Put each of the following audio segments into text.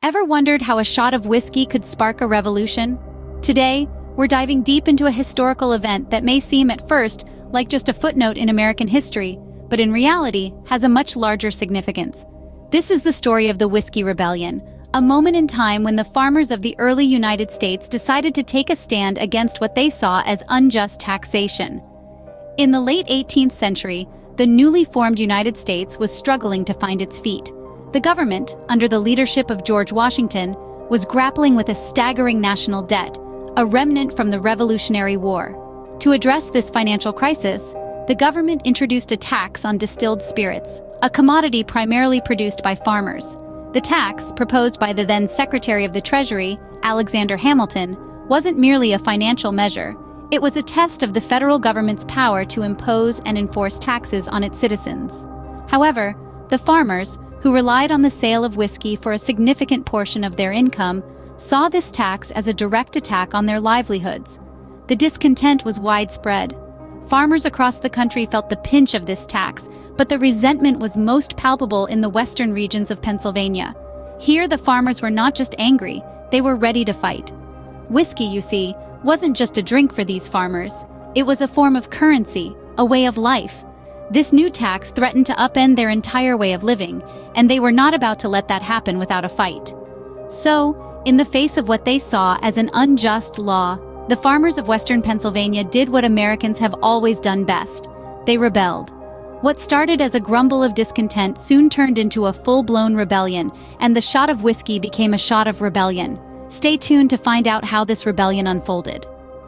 Ever wondered how a shot of whiskey could spark a revolution? Today, we're diving deep into a historical event that may seem at first like just a footnote in American history, but in reality has a much larger significance. This is the story of the Whiskey Rebellion, a moment in time when the farmers of the early United States decided to take a stand against what they saw as unjust taxation. In the late 18th century, the newly formed United States was struggling to find its feet. The government, under the leadership of George Washington, was grappling with a staggering national debt, a remnant from the Revolutionary War. To address this financial crisis, the government introduced a tax on distilled spirits, a commodity primarily produced by farmers. The tax, proposed by the then Secretary of the Treasury, Alexander Hamilton, wasn't merely a financial measure. It was a test of the federal government's power to impose and enforce taxes on its citizens. However, the farmers, who relied on the sale of whiskey for a significant portion of their income, saw this tax as a direct attack on their livelihoods. The discontent was widespread. Farmers across the country felt the pinch of this tax, but the resentment was most palpable in the western regions of Pennsylvania. Here, the farmers were not just angry, they were ready to fight. Whiskey, you see, wasn't just a drink for these farmers. It was a form of currency, a way of life. This new tax threatened to upend their entire way of living, and they were not about to let that happen without a fight. So, in the face of what they saw as an unjust law, the farmers of western Pennsylvania did what Americans have always done best. They rebelled. What started as a grumble of discontent soon turned into a full-blown rebellion, and the shot of whiskey became a shot of rebellion. Stay tuned to find out how this rebellion unfolded.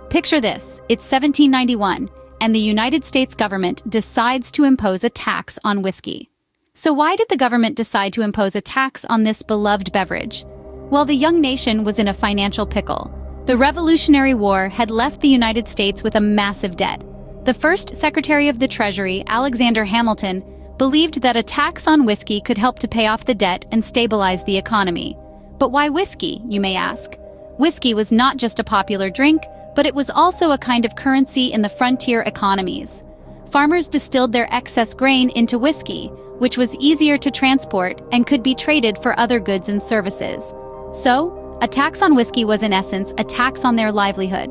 Picture this, it's 1791, and the United States government decides to impose a tax on whiskey. So why did the government decide to impose a tax on this beloved beverage? Well, the young nation was in a financial pickle. The Revolutionary War had left the United States with a massive debt. The first Secretary of the Treasury, Alexander Hamilton, believed that a tax on whiskey could help to pay off the debt and stabilize the economy. But why whiskey, you may ask? Whiskey was not just a popular drink, but it was also a kind of currency in the frontier economies. Farmers distilled their excess grain into whiskey, which was easier to transport and could be traded for other goods and services. So, a tax on whiskey was in essence a tax on their livelihood.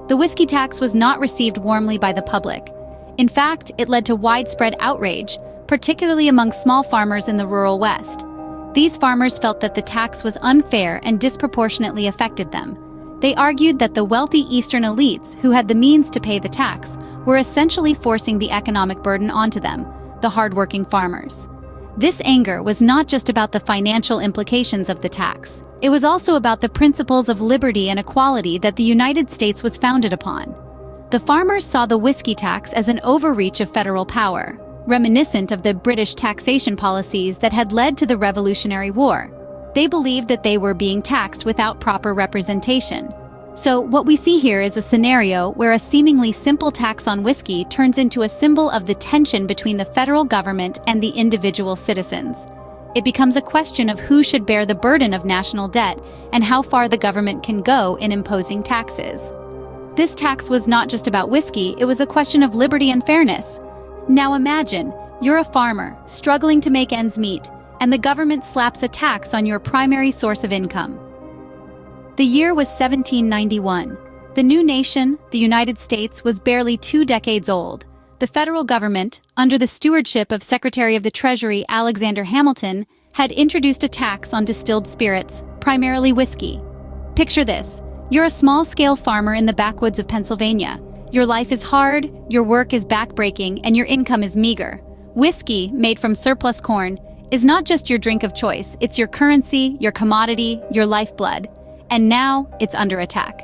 The whiskey tax was not received warmly by the public. In fact, it led to widespread outrage, particularly among small farmers in the rural West. These farmers felt that the tax was unfair and disproportionately affected them. They argued that the wealthy Eastern elites, who had the means to pay the tax, were essentially forcing the economic burden onto them, the hardworking farmers. This anger was not just about the financial implications of the tax. It was also about the principles of liberty and equality that the United States was founded upon. The farmers saw the whiskey tax as an overreach of federal power, reminiscent of the British taxation policies that had led to the Revolutionary War. They believed that they were being taxed without proper representation. So what we see here is a scenario where a seemingly simple tax on whiskey turns into a symbol of the tension between the federal government and the individual citizens. It becomes a question of who should bear the burden of national debt and how far the government can go in imposing taxes. This tax was not just about whiskey, it was a question of liberty and fairness. Now imagine, you're a farmer, struggling to make ends meet, and the government slaps a tax on your primary source of income. The year was 1791. The new nation, the United States, was barely 2 decades old. The federal government, under the stewardship of Secretary of the Treasury Alexander Hamilton, had introduced a tax on distilled spirits, primarily whiskey. Picture this, you're a small-scale farmer in the backwoods of Pennsylvania. Your life is hard, your work is backbreaking, and your income is meager. Whiskey, made from surplus corn, is not just your drink of choice, it's your currency, your commodity, your lifeblood. And now, it's under attack.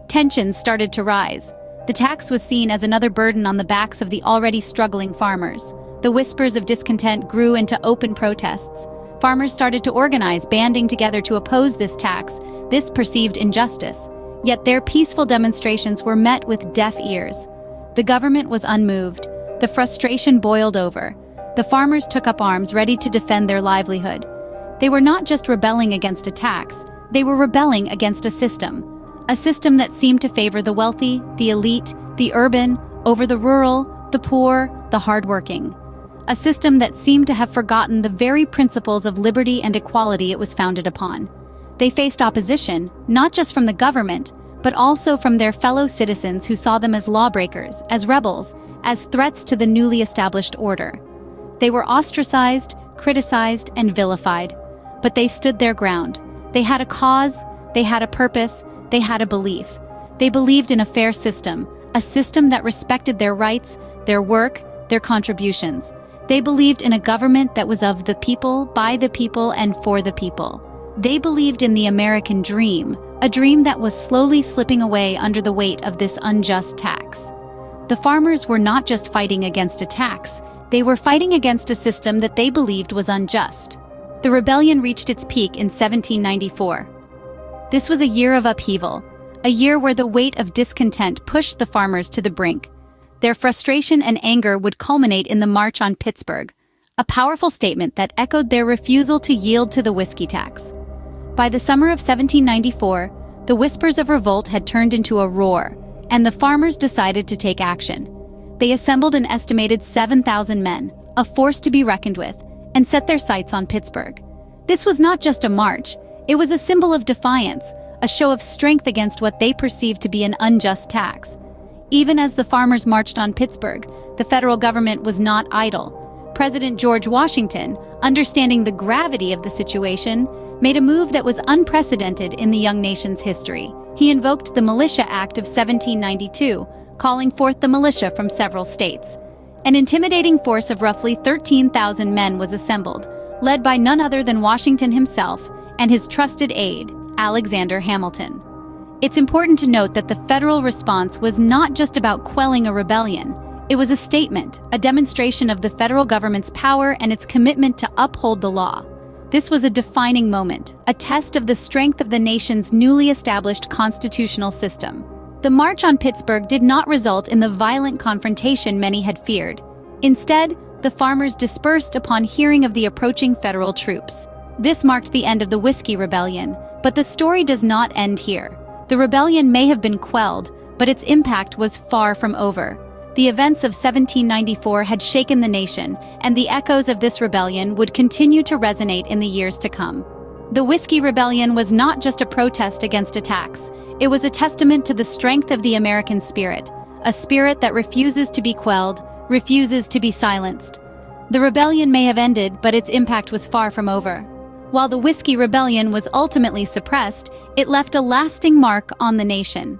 Tensions started to rise. The tax was seen as another burden on the backs of the already struggling farmers. The whispers of discontent grew into open protests. Farmers started to organize, banding together to oppose this tax, this perceived injustice. Yet their peaceful demonstrations were met with deaf ears. The government was unmoved. The frustration boiled over. The farmers took up arms, ready to defend their livelihood. They were not just rebelling against a tax, they were rebelling against a system that seemed to favor the wealthy, the elite, the urban, over the rural, the poor, the hardworking. A system that seemed to have forgotten the very principles of liberty and equality it was founded upon. They faced opposition, not just from the government, but also from their fellow citizens who saw them as lawbreakers, as rebels, as threats to the newly established order. They were ostracized, criticized, and vilified, but they stood their ground. They had a cause, they had a purpose, they had a belief. They believed in a fair system, a system that respected their rights, their work, their contributions. They believed in a government that was of the people, by the people, and for the people. They believed in the American dream, a dream that was slowly slipping away under the weight of this unjust tax. The farmers were not just fighting against a tax, they were fighting against a system that they believed was unjust. The rebellion reached its peak in 1794. This was a year of upheaval, a year where the weight of discontent pushed the farmers to the brink. Their frustration and anger would culminate in the March on Pittsburgh, a powerful statement that echoed their refusal to yield to the whiskey tax. By the summer of 1794, the whispers of revolt had turned into a roar, and the farmers decided to take action. They assembled an estimated 7,000 men, a force to be reckoned with, and set their sights on Pittsburgh. This was not just a march, it was a symbol of defiance, a show of strength against what they perceived to be an unjust tax. Even as the farmers marched on Pittsburgh, the federal government was not idle. President George Washington, understanding the gravity of the situation, made a move that was unprecedented in the young nation's history. He invoked the Militia Act of 1792, calling forth the militia from several states. An intimidating force of roughly 13,000 men was assembled, led by none other than Washington himself and his trusted aide, Alexander Hamilton. It's important to note that the federal response was not just about quelling a rebellion. It was a statement, a demonstration of the federal government's power and its commitment to uphold the law. This was a defining moment, a test of the strength of the nation's newly established constitutional system. The March on Pittsburgh did not result in the violent confrontation many had feared. Instead, the farmers dispersed upon hearing of the approaching federal troops. This marked the end of the Whiskey Rebellion, but the story does not end here. The rebellion may have been quelled, but its impact was far from over. The events of 1794 had shaken the nation, and the echoes of this rebellion would continue to resonate in the years to come. The Whiskey Rebellion was not just a protest against a tax. It was a testament to the strength of the American spirit, a spirit that refuses to be quelled, refuses to be silenced. The rebellion may have ended, but its impact was far from over. While the Whiskey Rebellion was ultimately suppressed, it left a lasting mark on the nation.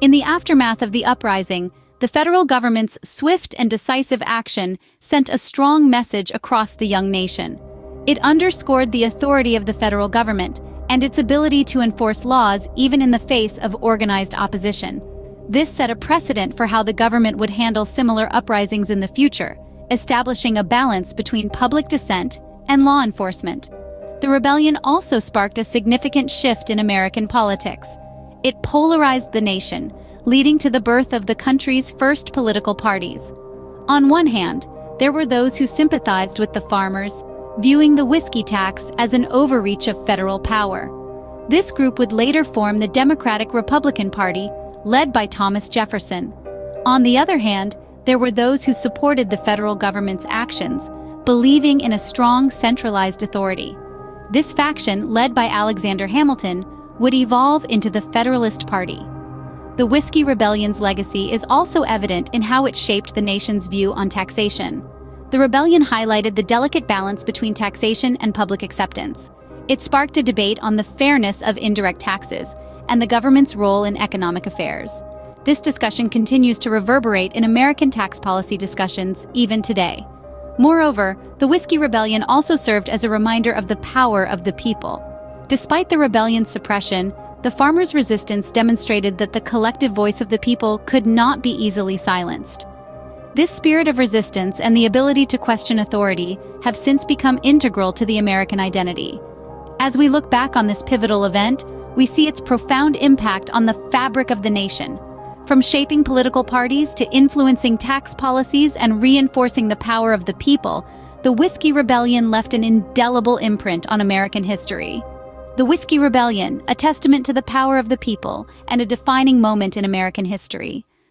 In the aftermath of the uprising, the federal government's swift and decisive action sent a strong message across the young nation. It underscored the authority of the federal government and its ability to enforce laws even in the face of organized opposition. This set a precedent for how the government would handle similar uprisings in the future, establishing a balance between public dissent and law enforcement. The rebellion also sparked a significant shift in American politics. It polarized the nation, leading to the birth of the country's first political parties. On one hand, there were those who sympathized with the farmers, viewing the whiskey tax as an overreach of federal power. This group would later form the Democratic-Republican Party, led by Thomas Jefferson. On the other hand, there were those who supported the federal government's actions, believing in a strong centralized authority. This faction, led by Alexander Hamilton, would evolve into the Federalist Party. The Whiskey Rebellion's legacy is also evident in how it shaped the nation's view on taxation. The rebellion highlighted the delicate balance between taxation and public acceptance. It sparked a debate on the fairness of indirect taxes and the government's role in economic affairs. This discussion continues to reverberate in American tax policy discussions even today. Moreover, the Whiskey Rebellion also served as a reminder of the power of the people. Despite the rebellion's suppression, the farmers' resistance demonstrated that the collective voice of the people could not be easily silenced. This spirit of resistance and the ability to question authority have since become integral to the American identity. As we look back on this pivotal event, we see its profound impact on the fabric of the nation. From shaping political parties to influencing tax policies and reinforcing the power of the people, the Whiskey Rebellion left an indelible imprint on American history. The Whiskey Rebellion, a testament to the power of the people and a defining moment in American history.